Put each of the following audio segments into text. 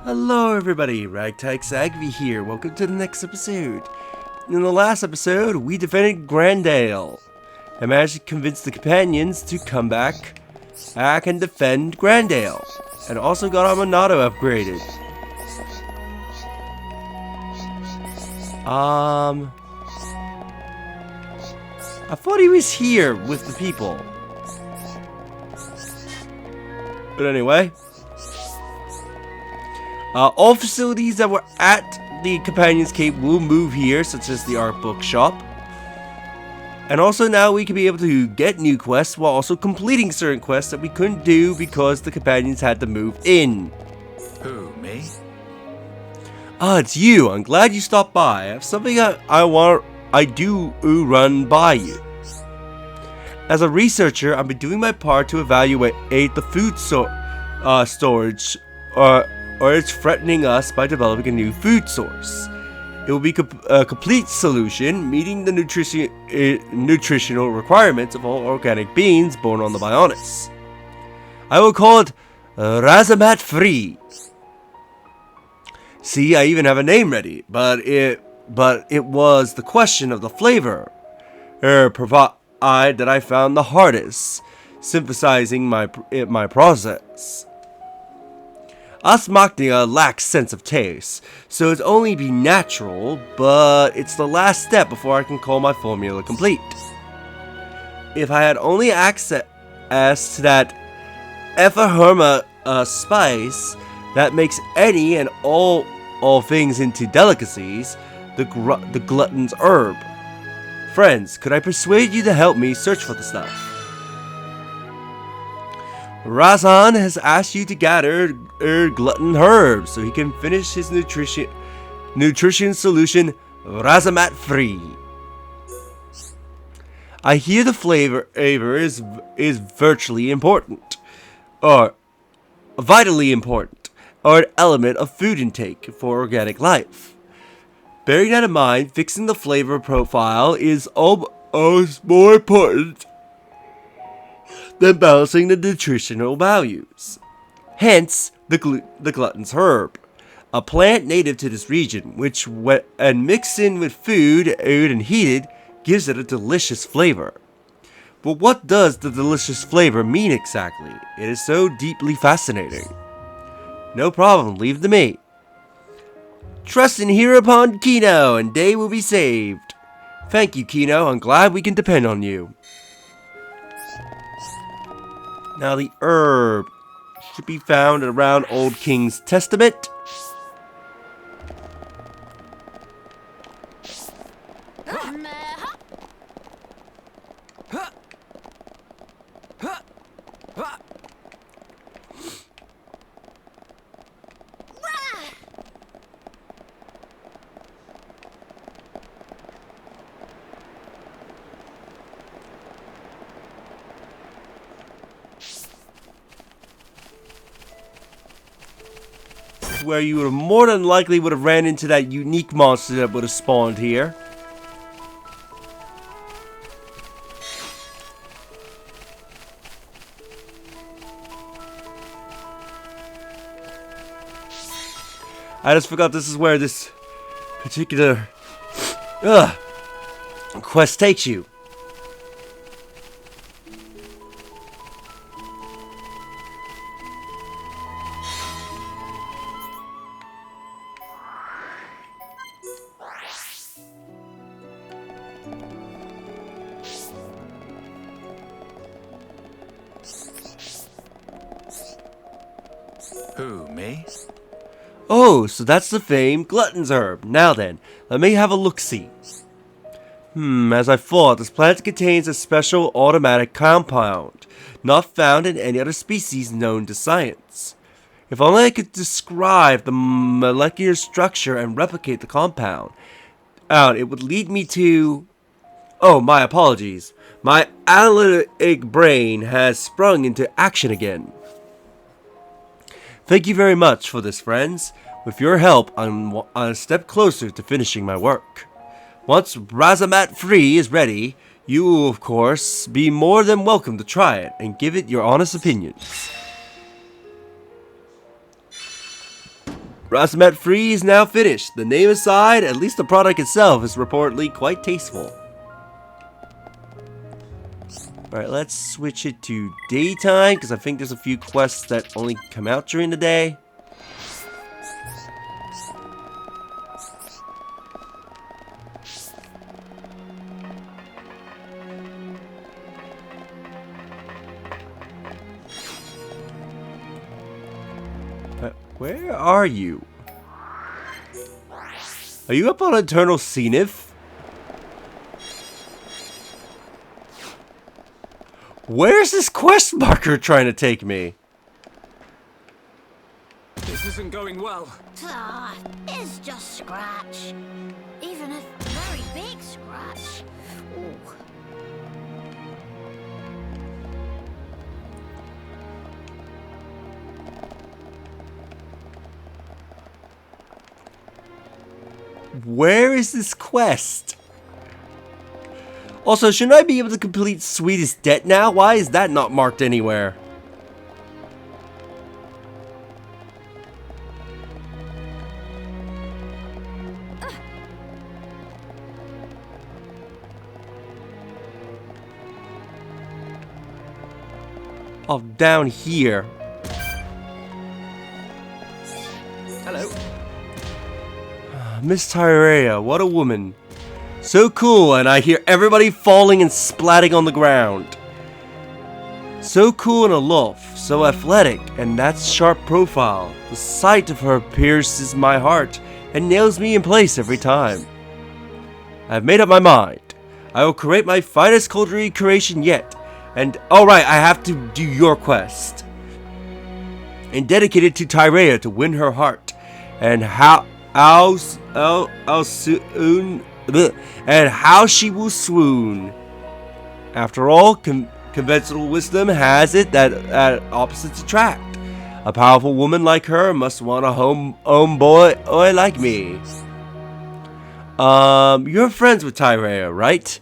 Hello everybody, Ragtag Sagvi here. Welcome to the next episode. In the last episode, we defended Grandale and managed to convince the companions to come back and defend Grandale. And also got our Monado upgraded. I thought he was here with the people. But anyway. All facilities that were at the Companions Cape will move here, such as the art book shop. And also now we can be able to get new quests while also completing certain quests that we couldn't do because the Companions had to move in. Who, me? Ah, it's you. I'm glad you stopped by. I have something I do run by you. As a researcher, I've been doing my part to evaluate the food storage or it's threatening us by developing a new food source. It will be a complete solution, meeting the nutritional requirements of all organic beings born on the Bionis. I will call it Razamat Free. See, I even have a name ready, but it was the question of the flavor that I found the hardest, synthesizing my process. Us Maknia lacks sense of taste, so it's only be natural, but it's the last step before I can call my formula complete. If I had only access to that Ephemerma spice that makes any and all things into delicacies, the glutton's herb. Friends, could I persuade you to help me search for the stuff? Razan has asked you to gather glutton herbs so he can finish his nutrition solution Razamat Free. I hear the flavor is virtually important, or vitally important, or an element of food intake for organic life. Bearing that in mind, fixing the flavor profile is almost more important than balancing the nutritional values. Hence, the glutton's herb, a plant native to this region, which when mixed in with food and heated, gives it a delicious flavor. But what does the delicious flavor mean exactly? It is so deeply fascinating. No problem, leave it to me. Trust in here upon Kino, and day will be saved. Thank you, Kino. I'm glad we can depend on you. Now the herb should be found around Old King's Testament. Where you would have more than likely would have ran into that unique monster that would have spawned here. I just forgot this is where this particular quest takes you. Who, me? Oh, so that's the famed glutton's herb. Now then, let me have a look-see. As I thought, this plant contains a special automatic compound, not found in any other species known to science. If only I could describe the molecular structure and replicate the compound, it would lead me to... Oh, my apologies. My analytic brain has sprung into action again. Thank you very much for this, friends. With your help, I'm a step closer to finishing my work. Once Razamat Free is ready, you will, of course, be more than welcome to try it and give it your honest opinions. Rasamet Free is now finished. The name aside, at least the product itself is reportedly quite tasteful. Alright, let's switch it to daytime, because I think there's a few quests that only come out during the day. Where are you? Are you up on Eternal Zenith? Where's this quest marker trying to take me? This isn't going well. Ah, it's just scratch. Even a very big scratch. Ooh. Where is this quest? Also, shouldn't I be able to complete Sweetest Debt now? Why is that not marked anywhere? Oh, down here. Hello. Miss Tyrea, what a woman. So cool, and I hear everybody falling and splatting on the ground. So cool and aloof, so athletic, and that sharp profile. The sight of her pierces my heart and nails me in place every time. I have made up my mind. I will create my finest culinary creation yet. And, alright, I have to do your quest. And dedicate it to Tyrea to win her heart. And how soon... And how she will swoon. After all, conventional wisdom has it that opposites attract. A powerful woman like her must want a homeboy like me. You're friends with Tyrea, right?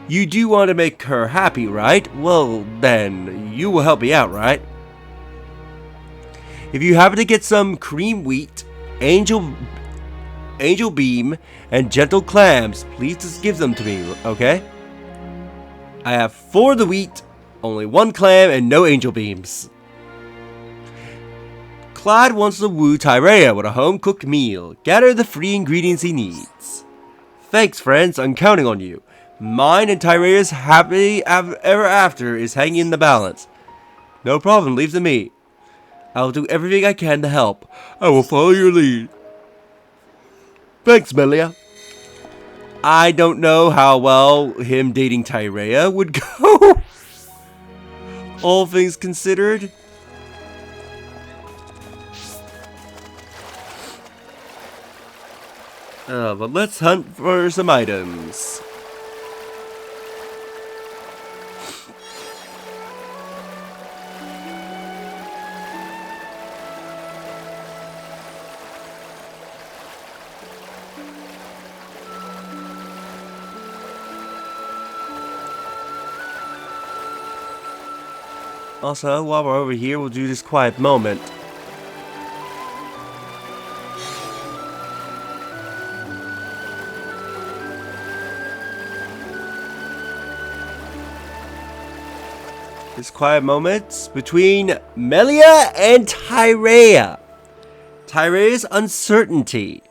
You do want to make her happy, right? Well, then, you will help me out, right? If you happen to get some cream wheat, angel beam, and gentle clams, please just give them to me, okay? I have 4 of the wheat, only 1 clam, and no angel beams. Clyde wants to woo Tyrea with a home-cooked meal. Gather the free ingredients he needs. Thanks, friends. I'm counting on you. Mine and Tyrea's happy ever after is hanging in the balance. No problem. Leave to me. I will do everything I can to help. I will follow your lead. Thanks, Melia. I don't know how well him dating Tyrea would go. All things considered. But let's hunt for some items. Also, while we're over here, we'll do this quiet moment. This quiet moment between Melia and Tyrea. Tyrea's uncertainty.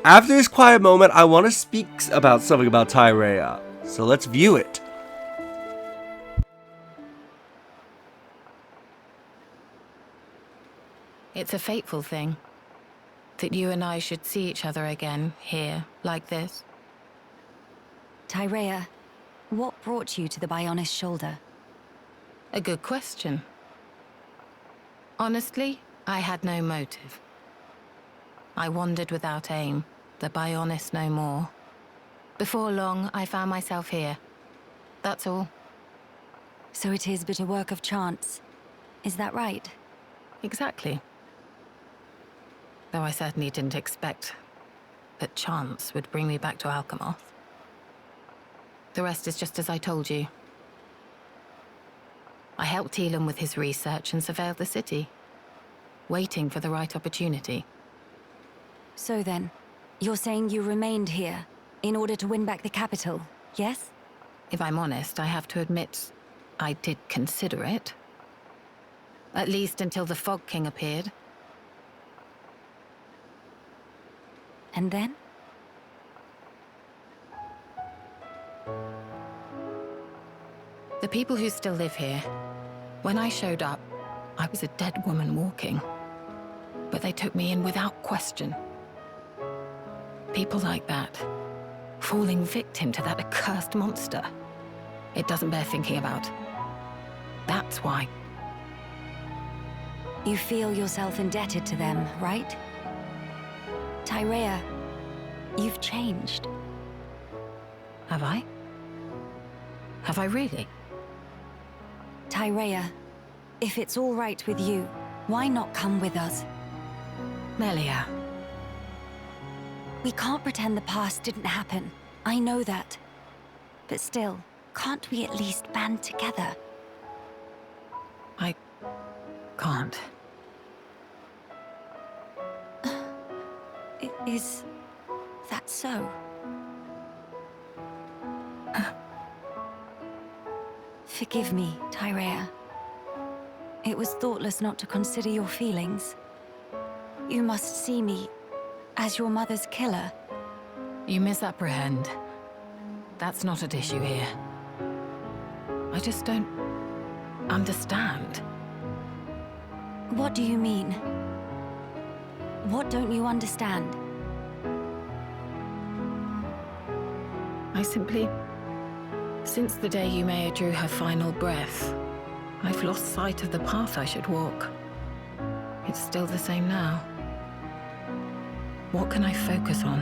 After this quiet moment, I want to speak about something about Tyrea. So let's view it. It's a fateful thing that you and I should see each other again here, like this. Tyrea, what brought you to the Bionis shoulder? A good question. Honestly, I had no motive. I wandered without aim, the Bionis no more. Before long, I found myself here. That's all. So it is but a work of chance. Is that right? Exactly. Though I certainly didn't expect that chance would bring me back to Alchemoth. The rest is just as I told you. I helped Elam with his research and surveilled the city, waiting for the right opportunity. So then, you're saying you remained here in order to win back the capital, yes? If I'm honest, I have to admit, I did consider it. At least until the Fog King appeared. And then? The people who still live here, when I showed up, I was a dead woman walking. But they took me in without question. People like that, falling victim to that accursed monster. It doesn't bear thinking about. That's why. You feel yourself indebted to them, right? Tyrea, you've changed. Have I? Have I really? Tyrea, if it's all right with you, why not come with us? Melia. We can't pretend the past didn't happen. I know that. But still, can't we at least band together? I can't. Is that so? Forgive me, Tyrea. It was thoughtless not to consider your feelings. You must see me as your mother's killer. You misapprehend. That's not at issue here. I just don't understand. What do you mean? What don't you understand? I simply... Since the day Yumea drew her final breath, I've lost sight of the path I should walk. It's still the same now. What can I focus on?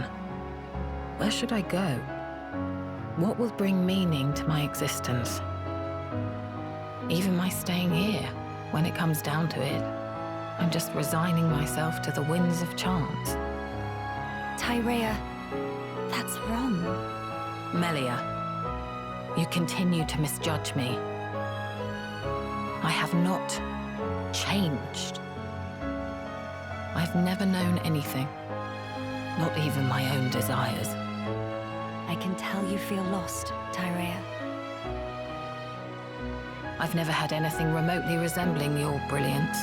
Where should I go? What will bring meaning to my existence? Even my staying here, when it comes down to it, I'm just resigning myself to the winds of chance. Tyrea, that's wrong. Melia, you continue to misjudge me. I have not changed. I've never known anything, not even my own desires. I can tell you feel lost, Tyrea. I've never had anything remotely resembling your brilliance.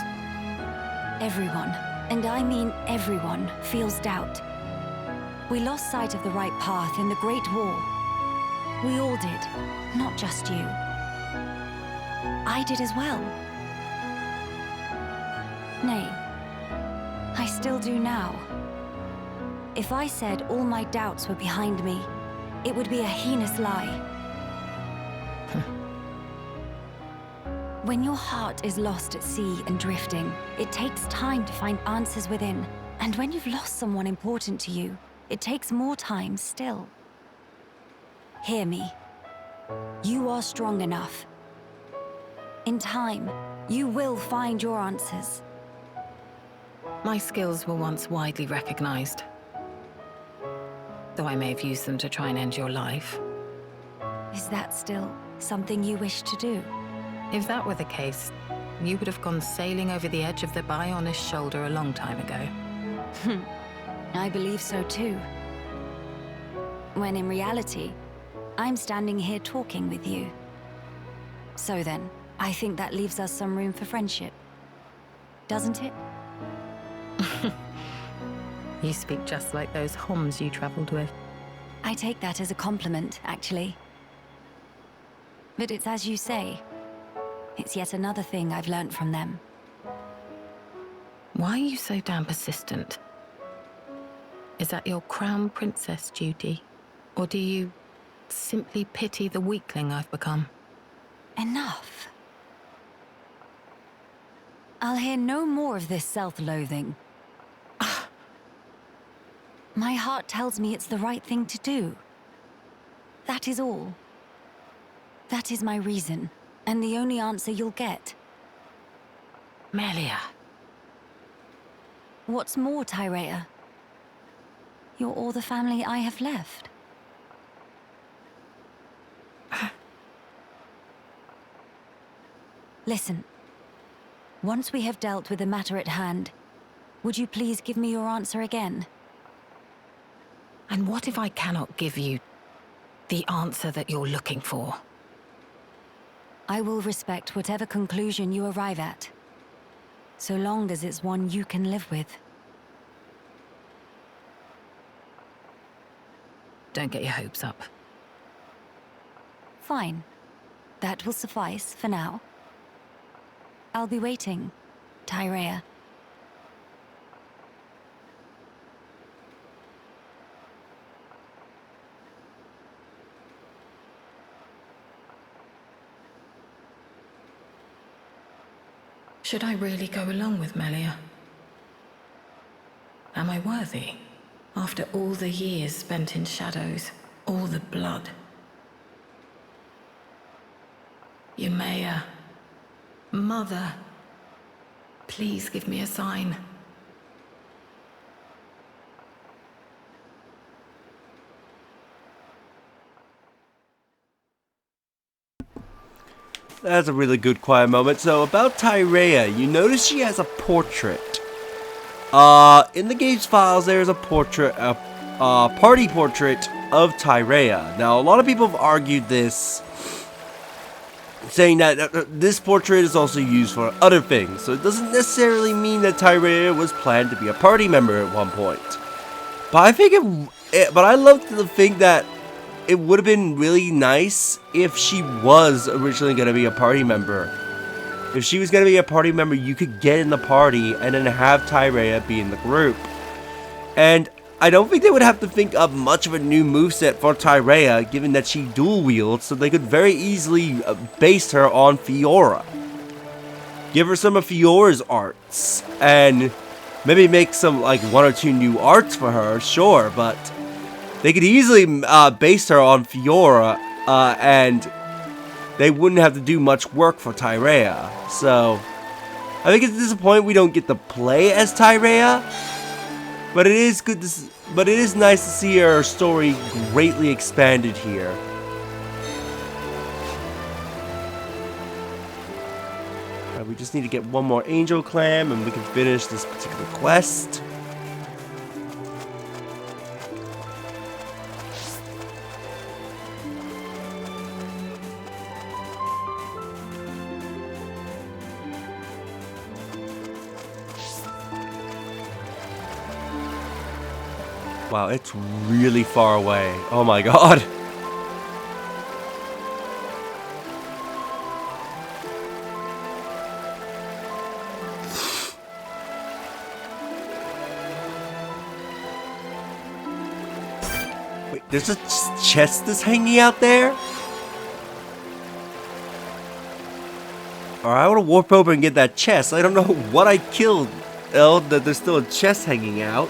Everyone, and I mean everyone, feels doubt. We lost sight of the right path in the Great War. We all did, not just you. I did as well. Nay, I still do now. If I said all my doubts were behind me, it would be a heinous lie. When your heart is lost at sea and drifting, it takes time to find answers within. And when you've lost someone important to you, it takes more time still. Hear me. You are strong enough. In time, you will find your answers. My skills were once widely recognized, though I may have used them to try and end your life. Is that still something you wish to do? If that were the case, you would have gone sailing over the edge of the Bionis shoulder a long time ago. I believe so too. When in reality, I'm standing here talking with you. So then, I think that leaves us some room for friendship. Doesn't it? You speak just like those Homs you traveled with. I take that as a compliment, actually. But it's as you say. It's yet another thing I've learned from them. Why are you so damn persistent? Is that your crown princess duty? Or do you simply pity the weakling I've become? Enough. I'll hear no more of this self-loathing. My heart tells me it's the right thing to do. That is all. That is my reason, and the only answer you'll get. Melia. What's more, Tyrea? You're all the family I have left. Listen. Once we have dealt with the matter at hand, would you please give me your answer again? And what if I cannot give you the answer that you're looking for? I will respect whatever conclusion you arrive at, so long as it's one you can live with. Don't get your hopes up. Fine. That will suffice for now. I'll be waiting, Tyrea. Should I really go along with Melia? Am I worthy? After all the years spent in shadows, all the blood. Yumea, Mother, please give me a sign. That's a really good quiet moment. So about Tyrea, you notice she has a portrait. In the game's files, there's a portrait, a party portrait of Tyrea. Now, a lot of people have argued this, saying that this portrait is also used for other things. So it doesn't necessarily mean that Tyrea was planned to be a party member at one point. But I think but I love to think that it would have been really nice if she was originally going to be a party member. If she was going to be a party member, you could get in the party and then have Tyrea be in the group. And I don't think they would have to think of much of a new moveset for Tyrea, given that she dual wields, so they could very easily base her on Fiora. Give her some of Fiora's arts, and maybe make some, like, 1 or 2 new arts for her, sure, but they could easily base her on Fiora, and they wouldn't have to do much work for Tyrea. So, I think it's disappointing we don't get to play as Tyrea, but it is good to but it is nice to see her story greatly expanded here. We just need to get one more angel clam and we can finish this particular quest. Wow, it's really far away. Oh my god. Wait, there's a chest that's hanging out there? Alright, I want to warp over and get that chest. I don't know what I killed, that there's still a chest hanging out.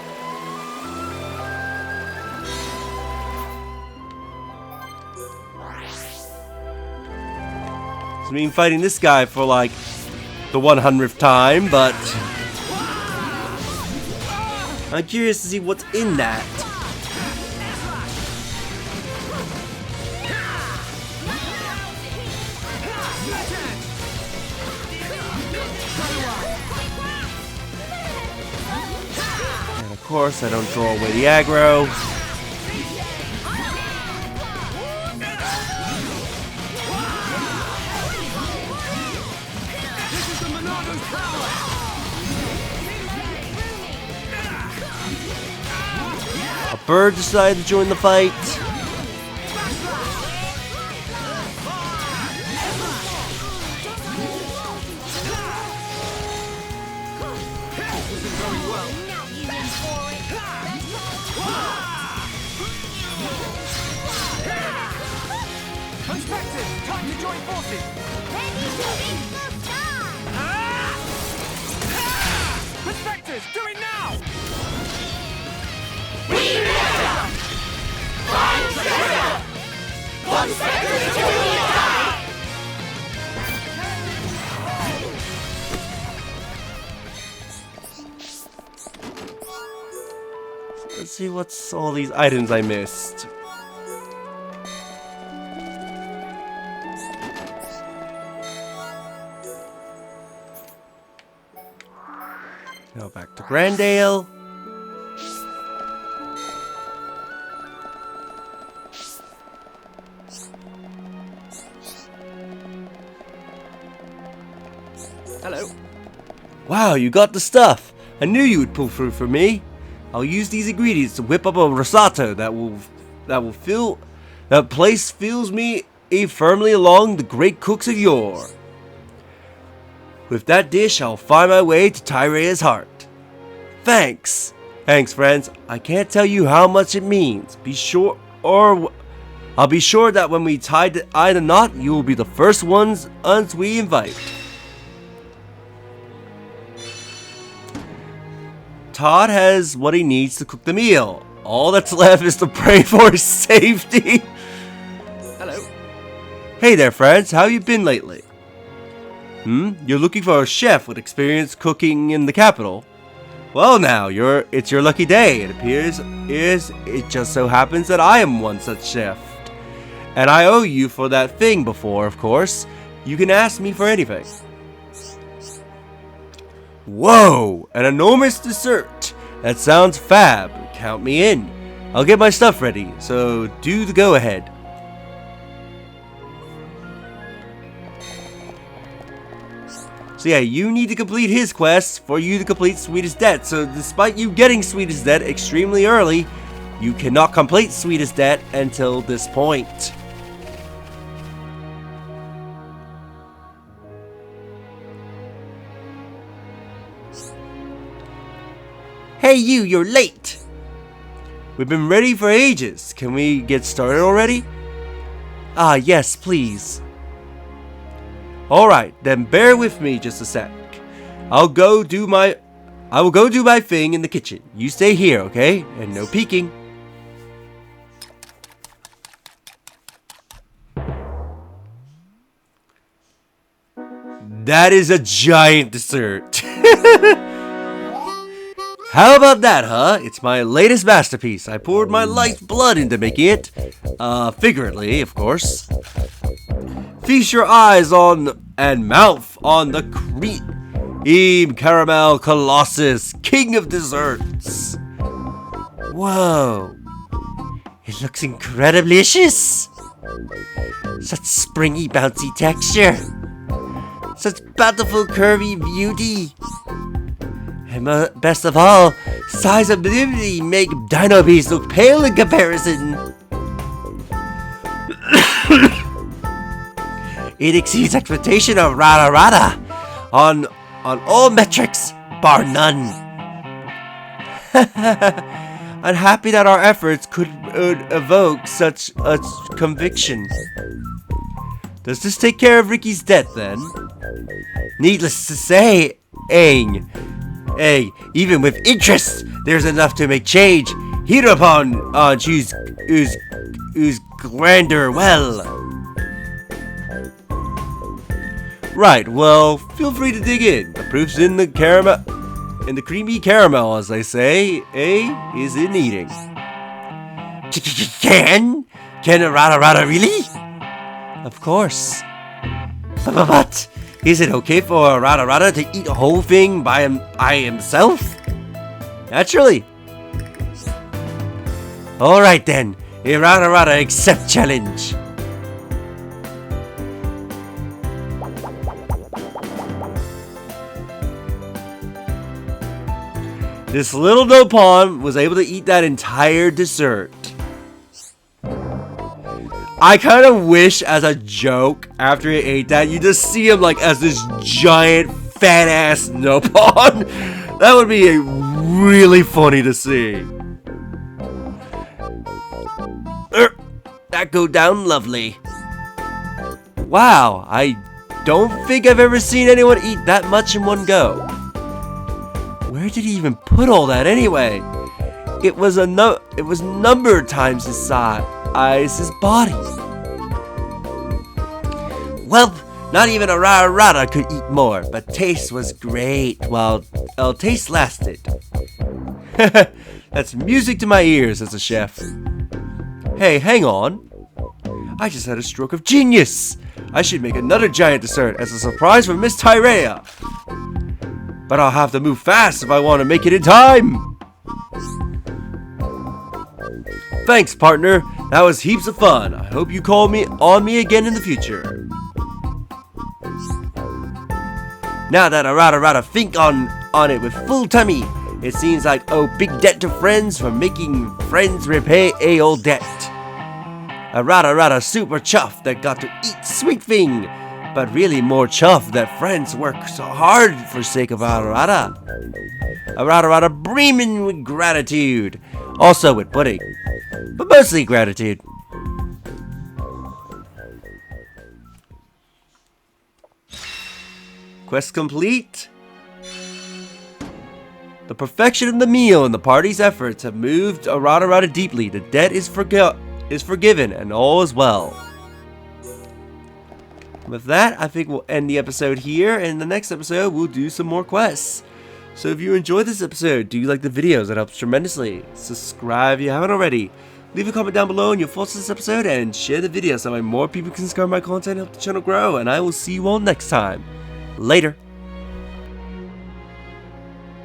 I mean, fighting this guy for like the 100th time, but I'm curious to see what's in that. And of course, I don't throw away the aggro. Bird decided to join the fight. Unexpected! Time to join forces! Perspectives, do it now! Let's see what's all these items I missed. Now back to Grandale. Hello. Wow, you got the stuff. I knew you would pull through for me. I'll use these ingredients to whip up a risotto that place fills me firmly along the great cooks of yore. With that dish, I'll find my way to Tyrea's heart. Thanks. Thanks, friends. I can't tell you how much it means. I'll be sure that when we tie the knot, you will be the first ones we invite. Todd has what he needs to cook the meal. All that's left is to pray for his safety. Hello. Hey there, friends. How you been lately? You're looking for a chef with experience cooking in the capital? Well, now it's your lucky day. It just so happens that I am one such chef, and I owe you for that thing before. Of course, you can ask me for anything. Whoa! An enormous dessert! That sounds fab. Count me in. I'll get my stuff ready, so do the go-ahead. So yeah, you need to complete his quest for you to complete Sweetest Debt. So despite you getting Sweetest Debt extremely early, you cannot complete Sweetest Debt until this point. Hey you're late! We've been ready for ages. Can we get started already? Ah, yes, please. Alright, then bear with me just a sec. I will go do my thing in the kitchen. You stay here, okay? And no peeking. That is a giant dessert. How about that, huh? It's my latest masterpiece. I poured my life's blood into making it. Figuratively, of course. Feast your eyes on and mouth on the Creme Caramel Colossus, king of desserts. Whoa. It looks incredibly delicious. Such springy, bouncy texture. Such bountiful, curvy beauty. And best of all, size of beauty make Dino Beast look pale in comparison. It exceeds expectation of Rada Rada on all metrics, bar none. I'm happy that our efforts could evoke such a conviction. Does this take care of Ricky's debt then? Needless to say, even with interest, there's enough to make change. Hereupon, choose who's grander well. Right, well, feel free to dig in. The proof's in the caramel, in the creamy caramel, as they say. Is in eating. Can a Rada really? Of course. But is it okay for a Rada to eat a whole thing by himself? Naturally. Alright then, a Rada accept challenge. This little Nopon was able to eat that entire dessert. I kind of wish, as a joke, after he ate that, you just see him like as this giant fat ass Nopon. That would be really funny to see. That go down lovely. Wow, I don't think I've ever seen anyone eat that much in one go. Where did he even put all that anyway? It was numbered times his size, his body. Well, not even a Rada could eat more, but taste was great while taste lasted. That's music to my ears as a chef. Hey, hang on. I just had a stroke of genius. I should make another giant dessert as a surprise for Miss Tyrea. But I'll have to move fast if I want to make it in time. Thanks, partner. That was heaps of fun. I hope you call me again in the future. Now that I rather think on it with full tummy, it seems like big debt to friends for making friends repay a old debt. A rather super chuff that got to eat sweet thing, but really more chuff that friends work so hard for sake of a rather brimming with gratitude, also with pudding, but mostly gratitude. Quest complete. The perfection of the meal and the party's efforts have moved Arata deeply. The debt is forgiven and all is well. With that, I think we'll end the episode here, and in the next episode we'll do some more quests. So if you enjoyed this episode, do you like the videos? That helps tremendously. Subscribe if you haven't already. Leave a comment down below on your thoughts on this episode, and share the video so that more people can discover my content and help the channel grow. And I will see you all next time. Later.